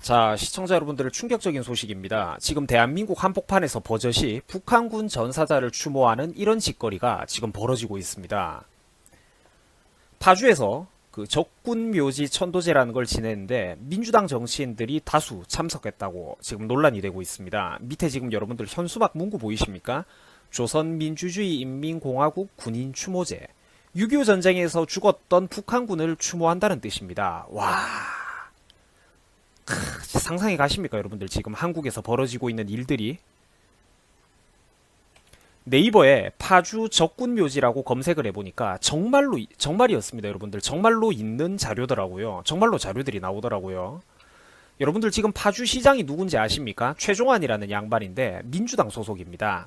자, 시청자 여러분들 충격적인 소식입니다. 지금 대한민국 한복판에서 버젓이 북한군 전사자를 추모하는 이런 짓거리가 지금 벌어지고 있습니다. 파주에서 그 적군묘지 천도제라는 걸 지냈는데 민주당 정치인들이 다수 참석했다고 지금 논란이 되고 있습니다. 밑에 지금 여러분들 현수막 문구 보이십니까? 조선민주주의인민공화국 군인 추모제. 6.25 전쟁에서 죽었던 북한군을 추모한다는 뜻입니다. 와... 상상이 가십니까 여러분들? 지금 한국에서 벌어지고 있는 일들이. 네이버에 파주 적군묘지라고 검색을 해보니까 정말이었습니다 여러분들. 정말로 있는 자료더라고요. 정말로 자료들이 나오더라고요. 여러분들 지금 파주시장이 누군지 아십니까? 최종환이라는 양반인데 민주당 소속입니다.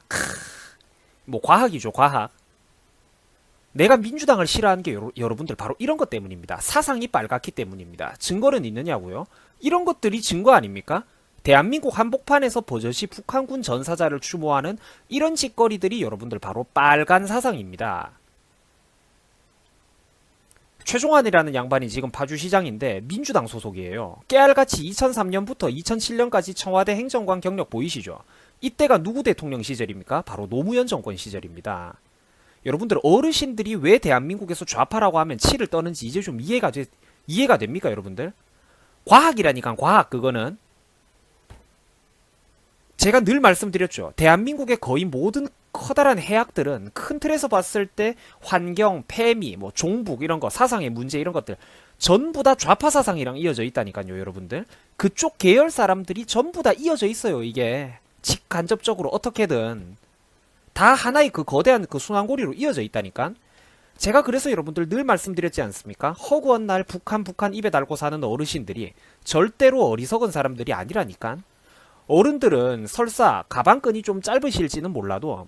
뭐 과학이죠, 과학. 내가 민주당을 싫어하는 게 여러분들 바로 이런 것 때문입니다. 사상이 빨갛기 때문입니다. 증거는 있느냐고요? 이런 것들이 증거 아닙니까? 대한민국 한복판에서 버젓이 북한군 전사자를 추모하는 이런 짓거리들이 여러분들 바로 빨간 사상입니다. 최종환이라는 양반이 지금 파주시장인데 민주당 소속이에요. 깨알같이 2003년부터 2007년까지 청와대 행정관 경력 보이시죠? 이때가 누구 대통령 시절입니까? 바로 노무현 정권 시절입니다. 여러분들 어르신들이 왜 대한민국에서 좌파라고 하면 치를 떠는지 이제 좀 이해가 됩니까 여러분들? 과학이라니까, 과학. 그거는 제가 늘 말씀드렸죠. 대한민국의 거의 모든 커다란 해악들은 큰 틀에서 봤을 때 환경, 패미, 뭐 종북 이런 거, 사상의 문제 이런 것들 전부 다 좌파 사상이랑 이어져 있다니까요 여러분들. 그쪽 계열 사람들이 전부 다 이어져 있어요. 이게 직간접적으로 어떻게든 다 하나의 그 거대한 그 순환고리로 이어져 있다니까. 제가 그래서 여러분들 늘 말씀드렸지 않습니까? 허구한 날 북한 입에 달고 사는 어르신들이 절대로 어리석은 사람들이 아니라니까. 어른들은 설사 가방끈이 좀 짧으실지는 몰라도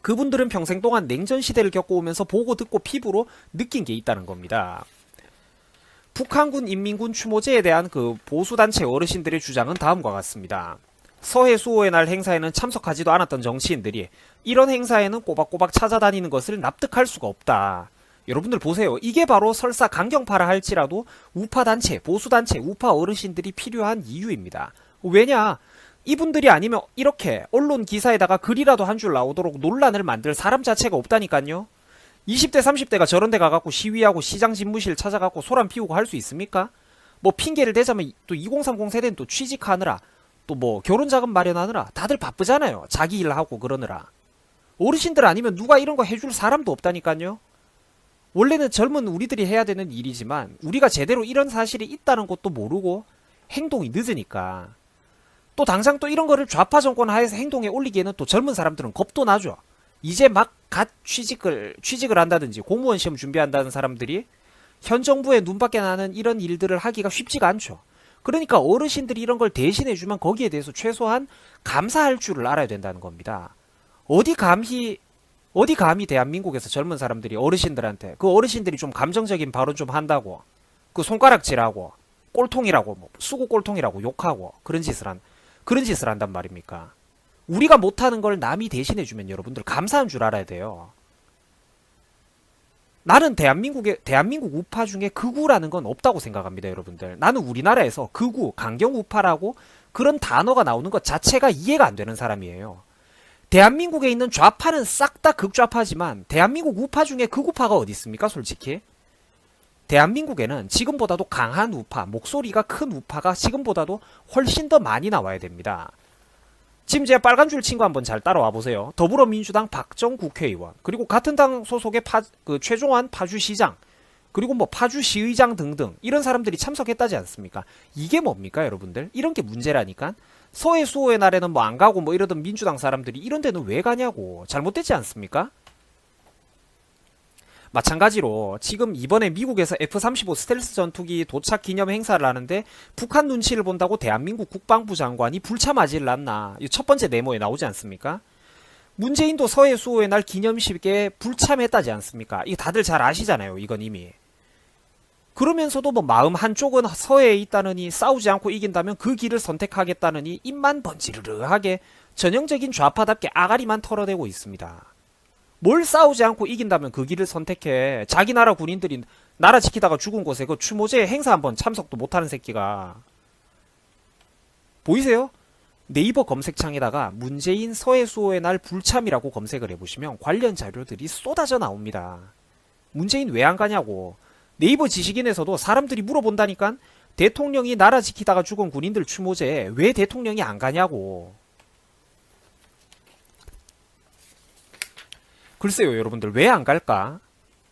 그분들은 평생 동안 냉전 시대를 겪어오면서 보고 듣고 피부로 느낀 게 있다는 겁니다. 북한군 인민군 추모제에 대한 그 보수단체 어르신들의 주장은 다음과 같습니다. 서해 수호의 날 행사에는 참석하지도 않았던 정치인들이 이런 행사에는 꼬박꼬박 찾아다니는 것을 납득할 수가 없다. 여러분들 보세요. 이게 바로 설사 강경파라 할지라도 우파단체, 보수단체, 우파 어르신들이 필요한 이유입니다. 왜냐? 이분들이 아니면 이렇게 언론 기사에다가 글이라도 한 줄 나오도록 논란을 만들 사람 자체가 없다니까요. 20대 30대가 저런 데 가갖고 시위하고 시장 집무실 찾아갖고 소란 피우고 할 수 있습니까? 뭐 핑계를 대자면 또 2030 세대는 또 취직하느라 또 뭐 결혼자금 마련하느라 다들 바쁘잖아요. 자기 일하고 그러느라. 어르신들 아니면 누가 이런 거 해줄 사람도 없다니까요. 원래는 젊은 우리들이 해야 되는 일이지만 우리가 제대로 이런 사실이 있다는 것도 모르고 행동이 늦으니까. 또 당장 또 이런 거를 좌파 정권 하에서 행동에 올리기에는 또 젊은 사람들은 겁도 나죠. 이제 막 갓 취직을 한다든지 공무원 시험 준비한다는 사람들이 현 정부의 눈밖에 나는 이런 일들을 하기가 쉽지가 않죠. 그러니까 어르신들이 이런 걸 대신해주면 거기에 대해서 최소한 감사할 줄을 알아야 된다는 겁니다. 어디 감히 대한민국에서 젊은 사람들이 어르신들한테 그 어르신들이 좀 감정적인 발언 좀 한다고 그 손가락질하고 꼴통이라고 뭐 수구 꼴통이라고 욕하고 그런 짓을 한단 말입니까? 우리가 못하는 걸 남이 대신해주면 여러분들 감사한 줄 알아야 돼요. 나는 대한민국 우파 중에 극우라는 건 없다고 생각합니다 여러분들. 나는 우리나라에서 극우, 강경우파라고 그런 단어가 나오는 것 자체가 이해가 안 되는 사람이에요. 대한민국에 있는 좌파는 싹 다 극좌파지만 대한민국 우파 중에 극우파가 어디 있습니까 솔직히? 대한민국에는 지금보다도 강한 우파, 목소리가 큰 우파가 지금보다도 훨씬 더 많이 나와야 됩니다. 지금 제가 빨간 줄 친구 한번 잘 따라와 보세요. 더불어민주당 박정 국회의원, 그리고 같은 당 소속의 최종환 파주시장, 그리고 뭐 파주시의장 등등 이런 사람들이 참석했다지 않습니까? 이게 뭡니까 여러분들? 이런 게 문제라니까? 서해 수호의 날에는 뭐 안 가고 뭐 이러던 민주당 사람들이 이런 데는 왜 가냐고. 잘못됐지 않습니까? 마찬가지로 지금 이번에 미국에서 F-35 스텔스 전투기 도착 기념 행사를 하는데 북한 눈치를 본다고 대한민국 국방부 장관이 불참하질 않나. 이 첫 번째 네모에 나오지 않습니까? 문재인도 서해 수호의 날 기념식에 불참했다지 않습니까? 이거 다들 잘 아시잖아요. 이건 이미. 그러면서도 뭐 마음 한쪽은 서해에 있다느니 싸우지 않고 이긴다면 그 길을 선택하겠다느니 입만 번지르르하게 전형적인 좌파답게 아가리만 털어대고 있습니다. 뭘 싸우지 않고 이긴다면 그 길을 선택해. 자기 나라 군인들이 나라 지키다가 죽은 곳에 그 추모제 행사 한번 참석도 못하는 새끼가 보이세요? 네이버 검색창에다가 문재인 서해 수호의 날 불참이라고 검색을 해보시면 관련 자료들이 쏟아져 나옵니다. 문재인 왜 안 가냐고. 네이버 지식인에서도 사람들이 물어본다니까. 대통령이 나라 지키다가 죽은 군인들 추모제에 왜 대통령이 안 가냐고. 글쎄요 여러분들, 왜 안 갈까?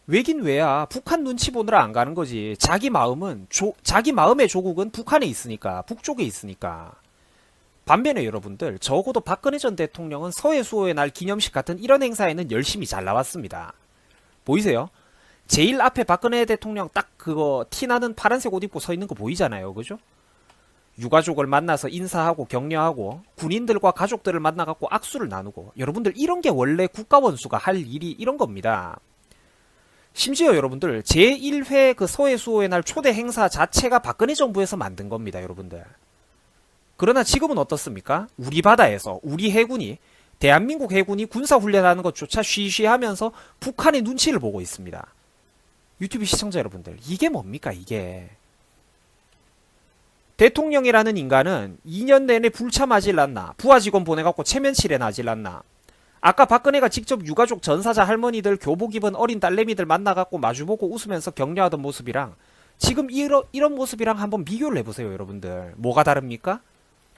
왜긴 왜야. 북한 눈치 보느라 안 가는 거지. 자기 마음의 조국은 북한에 있으니까, 북쪽에 있으니까. 반면에 여러분들, 적어도 박근혜 전 대통령은 서해 수호의 날 기념식 같은 이런 행사에는 열심히 잘 나왔습니다. 보이세요? 제일 앞에 박근혜 대통령 딱 그거 티나는 파란색 옷 입고 서 있는 거 보이잖아요. 그죠? 유가족을 만나서 인사하고 격려하고 군인들과 가족들을 만나갖고 악수를 나누고, 여러분들 이런 게 원래 국가원수가 할 일이 이런 겁니다. 심지어 여러분들 제1회 그 서해 수호의 날 초대 행사 자체가 박근혜 정부에서 만든 겁니다. 여러분들. 그러나 지금은 어떻습니까? 우리 바다에서 우리 해군이, 대한민국 해군이 군사훈련하는 것조차 쉬쉬하면서 북한의 눈치를 보고 있습니다. 유튜브 시청자 여러분들, 이게 뭡니까 이게. 대통령이라는 인간은 2년 내내 불참하질 않나, 부하 직원 보내갖고 체면치레 나질 않나. 아까 박근혜가 직접 유가족 전사자 할머니들, 교복 입은 어린 딸내미들 만나갖고 마주보고 웃으면서 격려하던 모습이랑 지금 이런 모습이랑 한번 비교를 해보세요 여러분들. 뭐가 다릅니까?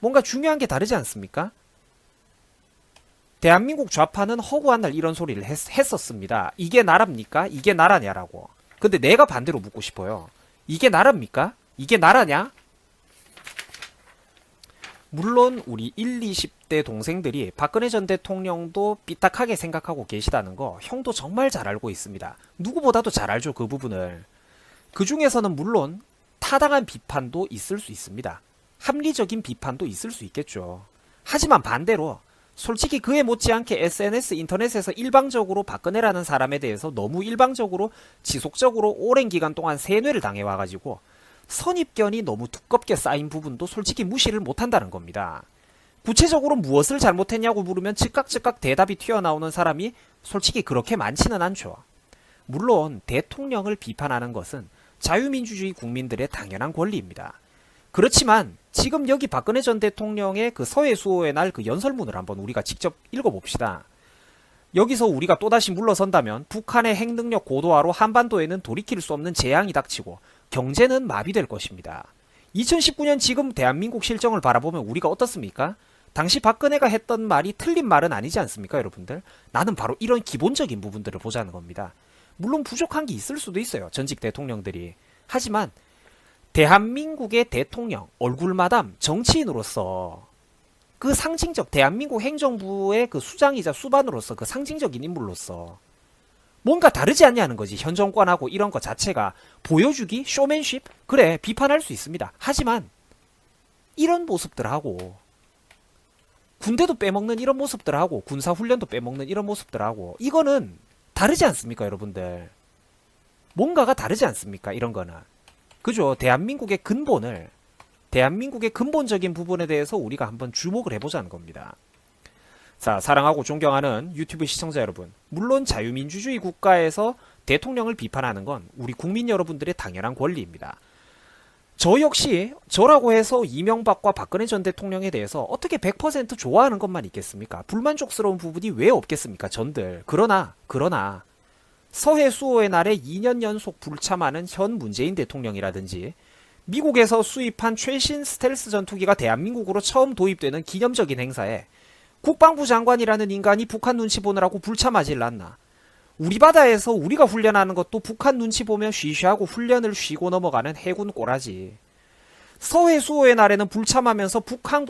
뭔가 중요한 게 다르지 않습니까? 대한민국 좌파는 허구한 날 이런 소리를 했었습니다. 이게 나랍니까? 이게 나라냐라고. 근데 내가 반대로 묻고 싶어요. 이게 나랍니까? 이게 나라냐? 물론 우리 1, 20대 동생들이 박근혜 전 대통령도 삐딱하게 생각하고 계시다는 거 형도 정말 잘 알고 있습니다. 누구보다도 잘 알죠, 그 부분을. 그 중에서는 물론 타당한 비판도 있을 수 있습니다. 합리적인 비판도 있을 수 있겠죠. 하지만 반대로 솔직히 그에 못지않게 SNS, 인터넷에서 일방적으로 박근혜라는 사람에 대해서 너무 일방적으로 지속적으로 오랜 기간 동안 세뇌를 당해와가지고 선입견이 너무 두껍게 쌓인 부분도 솔직히 무시를 못한다는 겁니다. 구체적으로 무엇을 잘못했냐고 물으면 즉각 대답이 튀어나오는 사람이 솔직히 그렇게 많지는 않죠. 물론 대통령을 비판하는 것은 자유민주주의 국민들의 당연한 권리입니다. 그렇지만 지금 여기 박근혜 전 대통령의 그 서해 수호의 날 그 연설문을 한번 우리가 직접 읽어봅시다. 여기서 우리가 또다시 물러선다면 북한의 핵능력 고도화로 한반도에는 돌이킬 수 없는 재앙이 닥치고 경제는 마비될 것입니다. 2019년 지금 대한민국 실정을 바라보면 우리가 어떻습니까? 당시 박근혜가 했던 말이 틀린 말은 아니지 않습니까 여러분들? 나는 바로 이런 기본적인 부분들을 보자는 겁니다. 물론 부족한 게 있을 수도 있어요, 전직 대통령들이. 하지만 대한민국의 대통령, 얼굴마담, 정치인으로서 그 상징적, 대한민국 행정부의 그 수장이자 수반으로서 그 상징적인 인물로서 뭔가 다르지 않냐는 거지. 현 정권하고 이런 것 자체가 보여주기, 쇼맨십? 그래, 비판할 수 있습니다. 하지만 이런 모습들하고 군대도 빼먹는 이런 모습들하고 군사훈련도 빼먹는 이런 모습들하고 이거는 다르지 않습니까 여러분들? 뭔가가 다르지 않습니까 이런 거는. 그죠? 대한민국의 근본적인 부분에 대해서 우리가 한번 주목을 해보자는 겁니다. 자, 사랑하고 존경하는 유튜브 시청자 여러분, 물론 자유민주주의 국가에서 대통령을 비판하는 건 우리 국민 여러분들의 당연한 권리입니다. 저 역시 저라고 해서 이명박과 박근혜 전 대통령에 대해서 어떻게 100% 좋아하는 것만 있겠습니까? 불만족스러운 부분이 왜 없겠습니까 전들. 그러나 서해 수호의 날에 2년 연속 불참하는 현 문재인 대통령이라든지 미국에서 수입한 최신 스텔스 전투기가 대한민국으로 처음 도입되는 기념적인 행사에 국방부 장관이라는 인간이 북한 눈치 보느라고 불참하질 않나. 우리 바다에서 우리가 훈련하는 것도 북한 눈치 보며 쉬쉬하고 훈련을 쉬고 넘어가는 해군 꼬라지. 서해 수호의 날에는 불참하면서 북한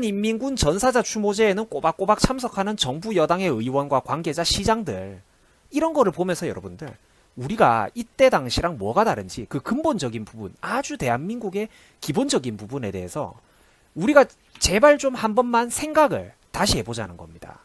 인민군 전사자 추모제에는 꼬박꼬박 참석하는 정부 여당의 의원과 관계자, 시장들, 이런 거를 보면서 여러분들, 우리가 이때 당시랑 뭐가 다른지 그 근본적인 부분, 아주 대한민국의 기본적인 부분에 대해서 우리가 제발 좀 한 번만 생각을 다시 해보자는 겁니다.